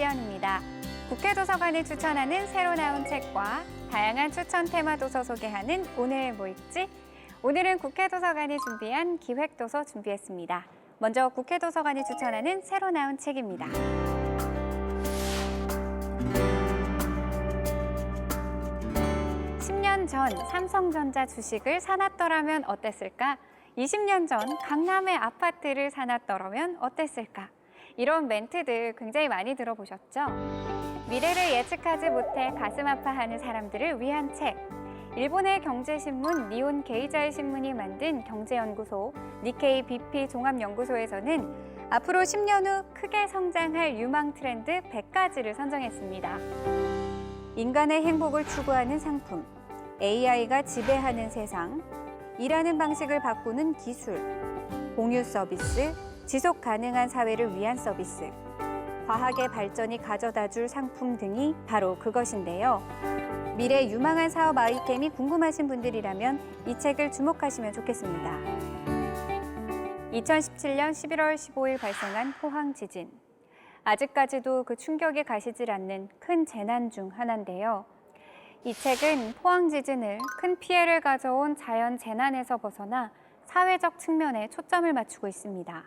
준비연입니다. 국회도서관이 추천하는 새로 나온 책과 다양한 추천 테마 도서 소개하는 오늘 뭐 읽지? 오늘은 국회도서관이 준비한 기획도서 준비했습니다. 먼저 국회도서관이 추천하는 새로 나온 책입니다. 전 삼성전자 주식을 사놨더라면 어땠을까? 20년 전 강남의 아파트를 사놨더라면 어땠을까? 이런 멘트들 굉장히 많이 들어보셨죠? 미래를 예측하지 못해 가슴 아파하는 사람들을 위한 책. 일본의 경제신문 니혼 게이자이 신문이 만든 경제연구소 니케이 BP 종합연구소에서는 앞으로 10년 후 크게 성장할 유망 트렌드 100가지를 선정했습니다. 인간의 행복을 추구하는 상품, AI가 지배하는 세상, 일하는 방식을 바꾸는 기술, 공유 서비스, 지속 가능한 사회를 위한 서비스, 과학의 발전이 가져다줄 상품 등이 바로 그것인데요. 미래 유망한 사업 아이템이 궁금하신 분들이라면 이 책을 주목하시면 좋겠습니다. 2017년 11월 15일 발생한 포항 지진. 아직까지도 그 충격이 가시질 않는 큰 재난 중 하나인데요. 이 책은 포항 지진을 큰 피해를 가져온 자연 재난에서 벗어나 사회적 측면에 초점을 맞추고 있습니다.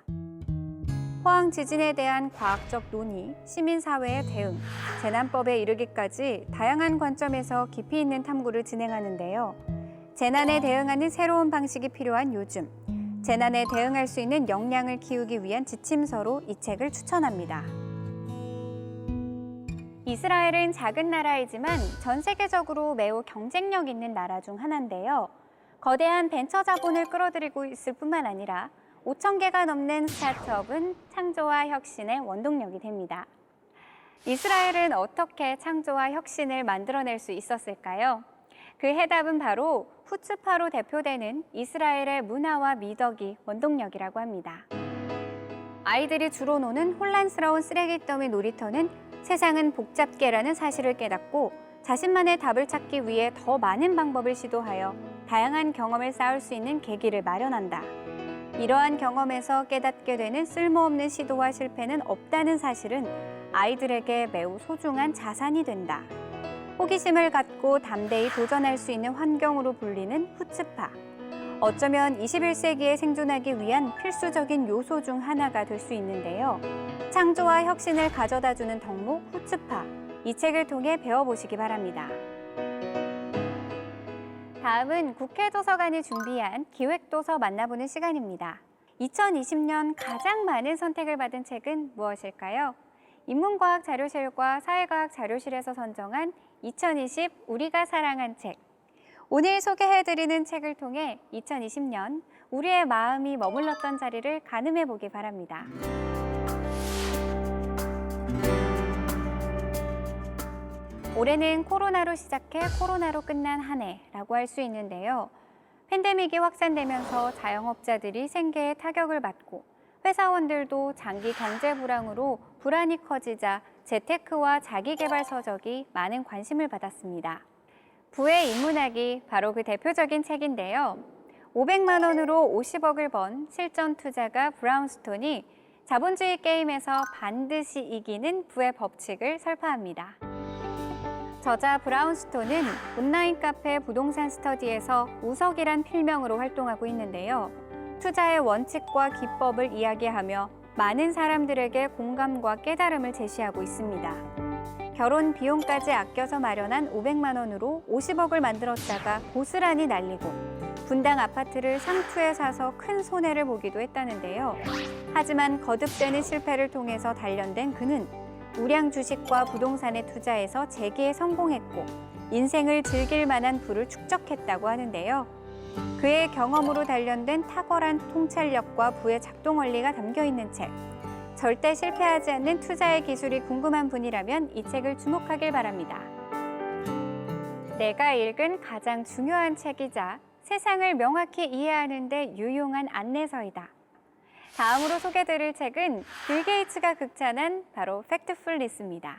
포항 지진에 대한 과학적 논의, 시민사회의 대응, 재난법에 이르기까지 다양한 관점에서 깊이 있는 탐구를 진행하는데요. 재난에 대응하는 새로운 방식이 필요한 요즘, 재난에 대응할 수 있는 역량을 키우기 위한 지침서로 이 책을 추천합니다. 이스라엘은 작은 나라이지만 전 세계적으로 매우 경쟁력 있는 나라 중 하나인데요. 거대한 벤처 자본을 끌어들이고 있을 뿐만 아니라 5,000개가 넘는 스타트업은 창조와 혁신의 원동력이 됩니다. 이스라엘은 어떻게 창조와 혁신을 만들어낼 수 있었을까요? 그 해답은 바로 후츠파로 대표되는 이스라엘의 문화와 미덕이 원동력이라고 합니다. 아이들이 주로 노는 혼란스러운 쓰레기 더미 놀이터는 세상은 복잡게라는 사실을 깨닫고 자신만의 답을 찾기 위해 더 많은 방법을 시도하여 다양한 경험을 쌓을 수 있는 계기를 마련한다. 이러한 경험에서 깨닫게 되는 쓸모없는 시도와 실패는 없다는 사실은 아이들에게 매우 소중한 자산이 된다. 호기심을 갖고 담대히 도전할 수 있는 환경으로 불리는 후츠파. 어쩌면 21세기에 생존하기 위한 필수적인 요소 중 하나가 될 수 있는데요. 창조와 혁신을 가져다주는 덕목 후츠파. 이 책을 통해 배워보시기 바랍니다. 다음은 국회도서관이 준비한 기획도서 만나보는 시간입니다. 2020년 가장 많은 선택을 받은 책은 무엇일까요? 인문과학 자료실과 사회과학 자료실에서 선정한 2020 우리가 사랑한 책. 오늘 소개해드리는 책을 통해 2020년 우리의 마음이 머물렀던 자리를 가늠해보기 바랍니다. 올해는 코로나로 시작해 코로나로 끝난 한 해라고 할 수 있는데요. 팬데믹이 확산되면서 자영업자들이 생계에 타격을 받고 회사원들도 장기 경제 불황으로 불안이 커지자 재테크와 자기개발 서적이 많은 관심을 받았습니다. 부의 인문학이 바로 그 대표적인 책인데요. 500만 원으로 50억을 번 실전 투자가 브라운스톤이 자본주의 게임에서 반드시 이기는 부의 법칙을 설파합니다. 저자 브라운스톤은 온라인 카페 부동산 스터디에서 우석이란 필명으로 활동하고 있는데요. 투자의 원칙과 기법을 이야기하며 많은 사람들에게 공감과 깨달음을 제시하고 있습니다. 결혼 비용까지 아껴서 마련한 500만 원으로 50억을 만들었다가 고스란히 날리고 분당 아파트를 상투에 사서 큰 손해를 보기도 했다는데요. 하지만 거듭되는 실패를 통해서 단련된 그는 우량 주식과 부동산에 투자해서 재기에 성공했고 인생을 즐길 만한 부를 축적했다고 하는데요. 그의 경험으로 단련된 탁월한 통찰력과 부의 작동 원리가 담겨 있는 책. 절대 실패하지 않는 투자의 기술이 궁금한 분이라면 이 책을 주목하길 바랍니다. 내가 읽은 가장 중요한 책이자 세상을 명확히 이해하는 데 유용한 안내서이다. 다음으로 소개드릴 책은 빌 게이츠가 극찬한 바로 팩트풀리스입니다.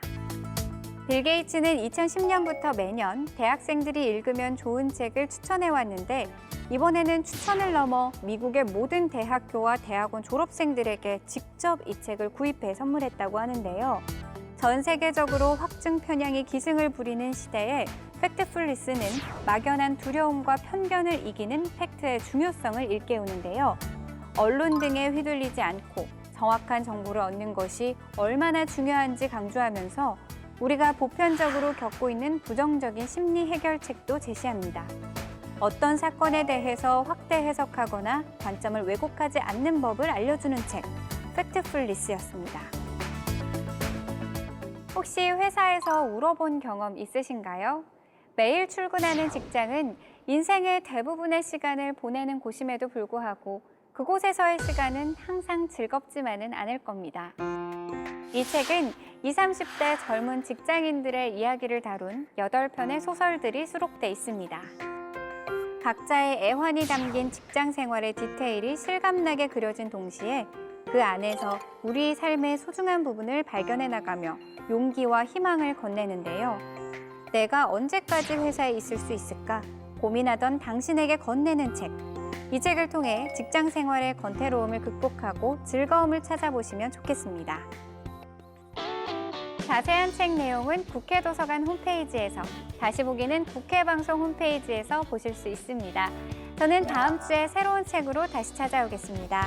빌 게이츠는 2010년부터 매년 대학생들이 읽으면 좋은 책을 추천해왔는데 이번에는 추천을 넘어 미국의 모든 대학교와 대학원 졸업생들에게 직접 이 책을 구입해 선물했다고 하는데요. 전 세계적으로 확증 편향이 기승을 부리는 시대에 팩트풀리스는 막연한 두려움과 편견을 이기는 팩트의 중요성을 일깨우는데요. 언론 등에 휘둘리지 않고 정확한 정보를 얻는 것이 얼마나 중요한지 강조하면서 우리가 보편적으로 겪고 있는 부정적인 심리 해결책도 제시합니다. 어떤 사건에 대해서 확대 해석하거나 관점을 왜곡하지 않는 법을 알려주는 책, 팩트풀리스였습니다. 혹시 회사에서 울어본 경험 있으신가요? 매일 출근하는 직장은 인생의 대부분의 시간을 보내는 곳임에도 불구하고 그곳에서의 시간은 항상 즐겁지만은 않을 겁니다. 이 책은 20, 30대 젊은 직장인들의 이야기를 다룬 8편의 소설들이 수록돼 있습니다. 각자의 애환이 담긴 직장 생활의 디테일이 실감나게 그려진 동시에 그 안에서 우리 삶의 소중한 부분을 발견해 나가며 용기와 희망을 건네는데요. 내가 언제까지 회사에 있을 수 있을까 고민하던 당신에게 건네는 책. 이 책을 통해 직장 생활의 권태로움을 극복하고 즐거움을 찾아보시면 좋겠습니다. 자세한 책 내용은 국회 도서관 홈페이지에서, 다시 보기는 국회 방송 홈페이지에서 보실 수 있습니다. 저는 다음 주에 새로운 책으로 다시 찾아오겠습니다.